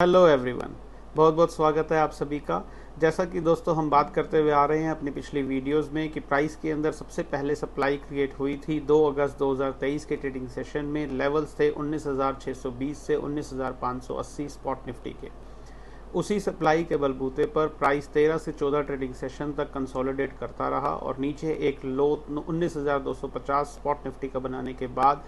Hello everyone, बहुत बहुत स्वागत है आप सभी का। जैसा कि दोस्तों हम बात करते हुए आ रहे हैं अपनी पिछली वीडियोस में कि प्राइस के अंदर सबसे पहले सप्लाई क्रिएट हुई थी 2 अगस्त 2023 के ट्रेडिंग सेशन में। लेवल्स थे 19,620 से 19,580 स्पॉट निफ्टी के। उसी सप्लाई के बलबूते पर प्राइस 13 से 14 ट्रेडिंग सेशन तक कंसोलिडेट करता रहा और नीचे एक लो 19,250 स्पॉट निफ्टी का बनाने के बाद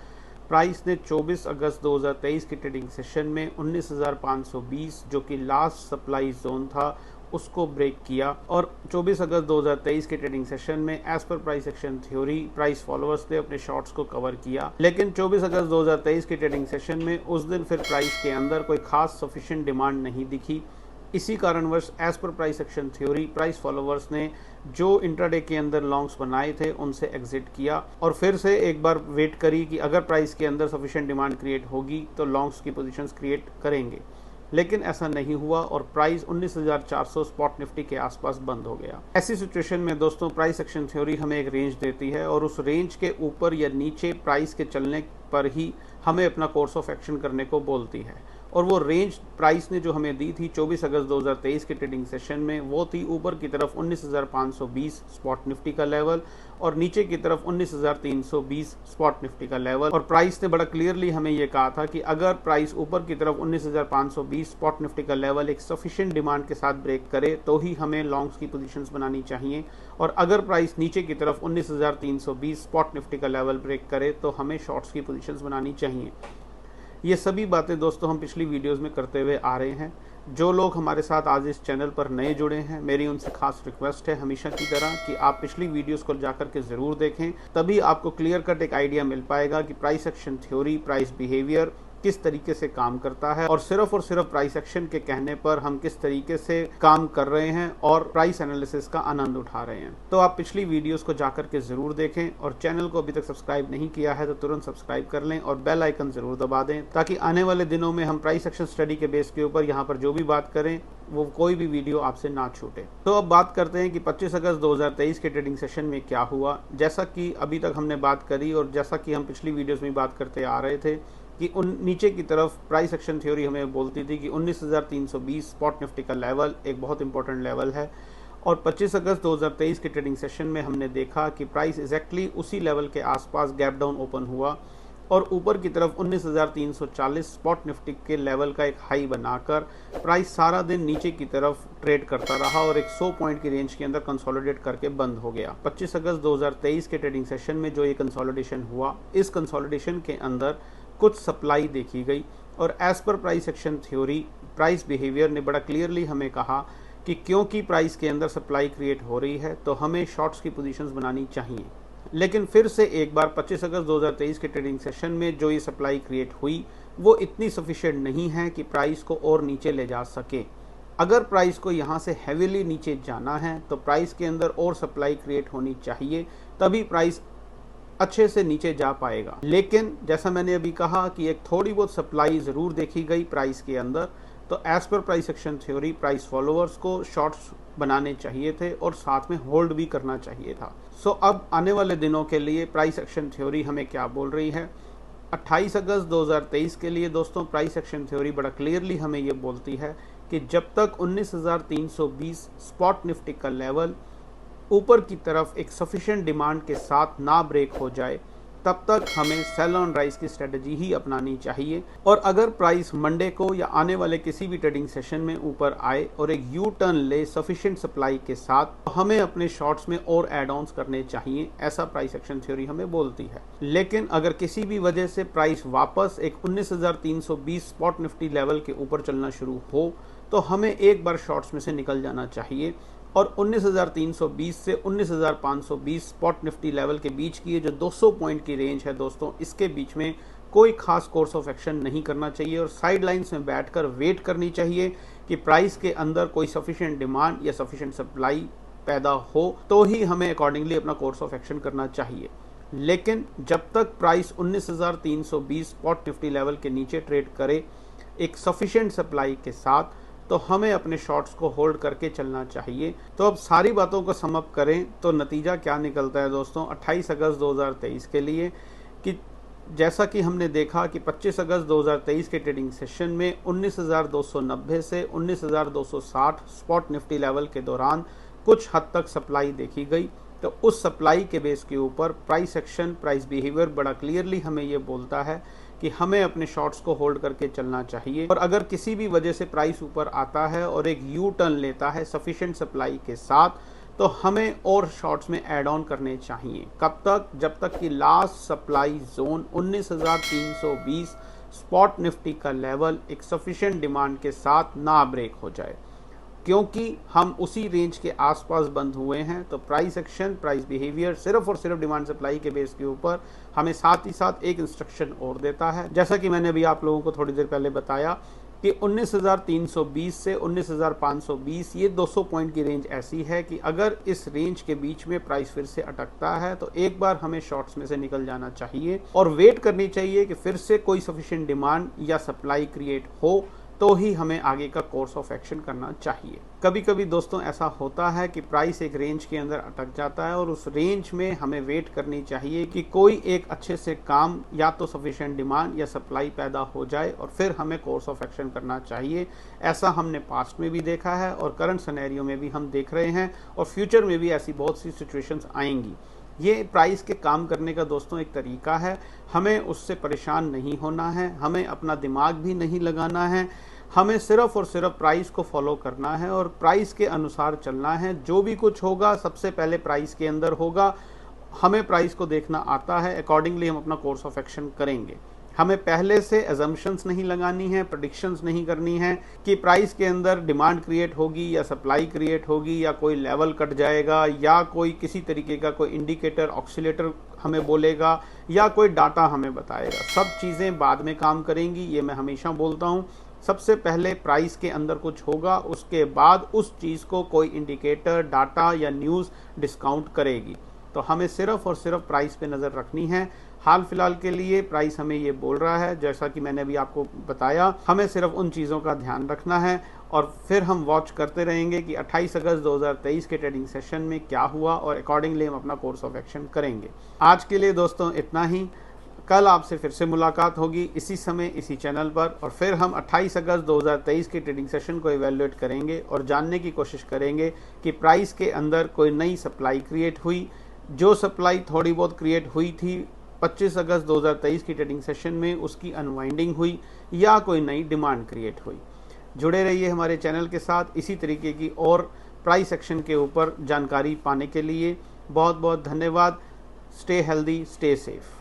प्राइस ने 24 अगस्त 2023 की ट्रेडिंग सेशन में 19,520 जो कि लास्ट सप्लाई जोन था उसको ब्रेक किया और 24 अगस्त 2023 के ट्रेडिंग सेशन में as per price action theory price followers ने अपने शॉर्ट्स को कवर किया। लेकिन 24 अगस्त 2023 के ट्रेडिंग सेशन में उस दिन फिर प्राइस के अंदर कोई खास सफिशिएंट डिमांड नहीं दिखी। इसी कारणवश as per price action theory price followers ने जो इंट्राडे के अंदर लॉन्ग्स बनाए थे उनसे एग्जिट किया और फिर से एक बार वेट करी कि अगर प्राइस के अंदर सफिशिएंट डिमांड क्रिएट होगी तो लॉन्ग्स की पोजीशंस क्रिएट करेंगे। लेकिन ऐसा नहीं हुआ और प्राइस 19,400 स्पॉट निफ्टी के आसपास बंद हो गया। ऐसी सिचुएशन में दोस्तों प्राइस एक्शन थ्योरी हमें एक रेंज देती है और उस रेंज के ऊपर या नीचे प्राइस के चलने पर ही हमें अपना कोर्स ऑफ एक्शन करने को बोलती है। और वो रेंज प्राइस ने जो हमें दी थी 24 अगस्त 2023 के ट्रेडिंग सेशन में वो थी ऊपर की तरफ 19,520 स्पॉट निफ्टी का लेवल और नीचे की तरफ 19,320 स्पॉट निफ्टी का लेवल। और प्राइस ने बड़ा क्लियरली हमें ये कहा था कि अगर प्राइस ऊपर की तरफ 19,520 स्पॉट निफ्टी का लेवल एक सफिशिएंट डिमांड के साथ ब्रेक करे तो ही हमें लॉन्ग्स की पोजीशंस बनानी चाहिए और अगर प्राइस नीचे की तरफ 19,320 स्पॉट निफ्टी का लेवल ब्रेक करे तो हमें शॉर्ट्स की पोजीशंस बनानी चाहिए। ये सभी बातें दोस्तों हम पिछली वीडियोस में करते हुए आ रहे हैं। जो लोग हमारे साथ आज इस चैनल पर नए जुड़े हैं, मेरी उनसे खास रिक्वेस्ट है हमेशा की तरह कि आप पिछली वीडियोस को जाकर के ज़रूर देखें, तभी आपको क्लियर कट एक आइडिया मिल पाएगा कि price action theory, price behaviour किस तरीके से काम करता है और सिर्फ प्राइस एक्शन के कहने पर हम किस तरीके से काम कर रहे हैं और प्राइस एनालिसिस का आनंद उठा रहे हैं। तो आप पिछली वीडियोस को जाकर के जरूर देखें और चैनल को अभी तक सब्सक्राइब नहीं किया है तो तुरंत सब्सक्राइब कर लें और बेल आइकन जरूर दबा दें ताकि आने वाले दिनों में हम प्राइस एक्शन स्टडी के बेस के ऊपर यहाँ पर जो भी बात करें वो कोई भी वीडियो आपसे ना छूटे। तो अब बात करते हैं कि 25 अगस्त 2023 के ट्रेडिंग सेशन में क्या हुआ। जैसा कि अभी तक हमने बात करी और जैसा कि हम पिछली वीडियोस में बात करते आ रहे थे कि उन नीचे की तरफ प्राइस एक्शन थ्योरी हमें बोलती थी कि 19,320 स्पॉट निफ्टी का लेवल एक बहुत इंपॉर्टेंट लेवल है और 25 अगस्त 2023 के ट्रेडिंग सेशन में हमने देखा कि प्राइस एग्जैक्टली उसी लेवल के आसपास गैप डाउन ओपन हुआ और ऊपर की तरफ 19,340 स्पॉट निफ्टी के लेवल का एक हाई बनाकर प्राइस सारा दिन नीचे की तरफ ट्रेड करता रहा और एक 100 पॉइंट की रेंज के अंदर कंसोलिडेट करके बंद हो गया। 25 अगस्त 2023 के ट्रेडिंग सेशन में जो ये कंसोलिडेशन हुआ, इस कंसोलिडेशन के अंदर कुछ सप्लाई देखी गई और as per price action theory price behaviour ने बड़ा क्लियरली हमें कहा कि क्योंकि प्राइस के अंदर सप्लाई क्रिएट हो रही है तो हमें शॉर्ट्स की पोजीशंस बनानी चाहिए। लेकिन फिर से एक बार 25 अगस्त 2023 के ट्रेडिंग सेशन में जो ये सप्लाई क्रिएट हुई वो इतनी सफिशिएंट नहीं है कि प्राइस को और नीचे ले जा सके। अगर प्राइस को यहाँ से हैवीली नीचे जाना है तो प्राइस के अंदर और सप्लाई क्रिएट होनी चाहिए, तभी प्राइस अच्छे से नीचे जा पाएगा। लेकिन जैसा मैंने अभी कहा कि एक थोड़ी बहुत सप्लाई ज़रूर देखी गई प्राइस के अंदर, तो as per price action theory price followers को शॉर्ट्स बनाने चाहिए थे और साथ में होल्ड भी करना चाहिए था। सो अब आने वाले दिनों के लिए प्राइस एक्शन थ्योरी हमें क्या बोल रही है। 28 अगस्त 2023 के लिए दोस्तों प्राइस एक्शन थ्योरी बड़ा क्लियरली हमें ये बोलती है कि जब तक 19,320 स्पॉट निफ्टी का लेवल ऊपर की तरफ एक सफिशिएंट डिमांड के साथ ना ब्रेक हो जाए तब तक हमें सेल ऑन राइज की स्ट्रेटजी ही अपनानी चाहिए। और अगर प्राइस मंडे को या आने वाले किसी भी ट्रेडिंग सेशन में ऊपर आए और एक यू टर्न ले सफिशिएंट सप्लाई के साथ, तो हमें अपने शॉर्ट्स में और एड ऑन्स करने चाहिए, ऐसा प्राइस एक्शन थ्योरी हमें बोलती है। लेकिन अगर किसी भी वजह से प्राइस वापस एक 19,320 स्पॉट निफ्टी लेवल के ऊपर चलना शुरू हो तो हमें एक बार शॉर्ट्स में से निकल जाना चाहिए और 19,320 से 19,520 स्पॉट निफ्टी लेवल के बीच की ये जो 200 पॉइंट की रेंज है दोस्तों, इसके बीच में कोई खास कोर्स ऑफ एक्शन नहीं करना चाहिए और साइड लाइन्स में बैठकर वेट करनी चाहिए कि प्राइस के अंदर कोई सफिशिएंट डिमांड या सफिशिएंट सप्लाई पैदा हो तो ही हमें अकॉर्डिंगली अपना कोर्स ऑफ एक्शन करना चाहिए। लेकिन जब तक प्राइस 19,320 स्पॉट निफ्टी लेवल के नीचे ट्रेड करे एक सफिशिएंट सप्लाई के साथ, तो हमें अपने शॉर्ट्स को होल्ड करके चलना चाहिए। तो अब सारी बातों को सम अप करें तो नतीजा क्या निकलता है दोस्तों 28 अगस्त 2023 के लिए कि जैसा कि हमने देखा कि 25 अगस्त 2023 के ट्रेडिंग सेशन में 19,290 से 19,260 स्पॉट निफ्टी लेवल के दौरान कुछ हद तक सप्लाई देखी गई। तो उस सप्लाई के बेस के ऊपर प्राइस एक्शन, प्राइस बिहेवियर बड़ा क्लियरली हमें ये बोलता है कि हमें अपने शॉर्ट्स को होल्ड करके चलना चाहिए। और अगर किसी भी वजह से प्राइस ऊपर आता है और एक यू टर्न लेता है सफिशिएंट सप्लाई के साथ, तो हमें और शॉर्ट्स में ऐड ऑन करने चाहिए। कब तक? जब तक कि last supply zone 19,320 spot Nifty का लेवल एक सफिशिएंट डिमांड के साथ ना ब्रेक हो जाए, क्योंकि हम उसी रेंज के आसपास बंद हुए हैं। तो प्राइस एक्शन, प्राइस बिहेवियर सिर्फ और सिर्फ डिमांड सप्लाई के बेस के ऊपर हमें साथ ही साथ एक इंस्ट्रक्शन और देता है। जैसा कि मैंने अभी आप लोगों को थोड़ी देर पहले बताया कि 19,320 से 19,520 ये 200 पॉइंट की रेंज ऐसी है कि अगर इस रेंज के बीच में प्राइस फिर से अटकता है तो एक बार हमें शॉर्ट्स में से निकल जाना चाहिए और वेट करनी चाहिए कि फिर से कोई सफिशिएंट डिमांड या सप्लाई क्रिएट हो, तो ही हमें आगे का कोर्स ऑफ एक्शन करना चाहिए। कभी कभी दोस्तों ऐसा होता है कि प्राइस एक रेंज के अंदर अटक जाता है और उस रेंज में हमें वेट करनी चाहिए कि कोई एक अच्छे से काम या तो सफिशिएंट डिमांड या सप्लाई पैदा हो जाए और फिर हमें कोर्स ऑफ एक्शन करना चाहिए। ऐसा हमने पास्ट में भी देखा है और करंट सिनेरियो में भी हम देख रहे हैं और फ्यूचर में भी ऐसी बहुत सी सिचुएशंस आएंगी। ये प्राइस के काम करने का दोस्तों एक तरीका है, हमें उससे परेशान नहीं होना है, हमें अपना दिमाग भी नहीं लगाना है, हमें सिर्फ और सिर्फ प्राइस को फॉलो करना है और प्राइस के अनुसार चलना है। जो भी कुछ होगा सबसे पहले प्राइस के अंदर होगा, हमें प्राइस को देखना आता है, अकॉर्डिंगली हम अपना कोर्स ऑफ एक्शन करेंगे। हमें पहले से अजम्पशंस नहीं लगानी है, प्रेडिक्शंस नहीं करनी है कि प्राइस के अंदर डिमांड क्रिएट होगी या सप्लाई क्रिएट होगी या कोई लेवल कट जाएगा या कोई किसी तरीके का कोई इंडिकेटर, ऑक्सीलेटर हमें बोलेगा या कोई डाटा हमें बताएगा। सब चीज़ें बाद में काम करेंगी, ये मैं हमेशा बोलता हूँ। सबसे पहले प्राइस के अंदर कुछ होगा, उसके बाद उस चीज़ को कोई इंडिकेटर, डाटा या न्यूज़ डिस्काउंट करेगी। तो हमें सिर्फ और सिर्फ प्राइस पे नज़र रखनी है। हाल फिलहाल के लिए प्राइस हमें ये बोल रहा है, जैसा कि मैंने अभी आपको बताया, हमें सिर्फ उन चीज़ों का ध्यान रखना है और फिर हम वॉच करते रहेंगे कि 28 अगस्त 2023 के ट्रेडिंग सेशन में क्या हुआ और अकॉर्डिंगली हम अपना कोर्स ऑफ एक्शन करेंगे। आज के लिए दोस्तों इतना ही। कल आपसे फिर से मुलाकात होगी इसी समय इसी चैनल पर और फिर हम 28 अगस्त 2023 के ट्रेडिंग सेशन को इवैल्यूएट करेंगे और जानने की कोशिश करेंगे कि प्राइस के अंदर कोई नई सप्लाई क्रिएट हुई, जो सप्लाई थोड़ी बहुत क्रिएट हुई थी 25 अगस्त 2023 की ट्रेडिंग सेशन में, उसकी अनवाइंडिंग हुई या कोई नई डिमांड क्रिएट हुई। जुड़े रहिए हमारे चैनल के साथ इसी तरीके की और प्राइस एक्शन के ऊपर जानकारी पाने के लिए। बहुत बहुत धन्यवाद। Stay healthy, stay safe.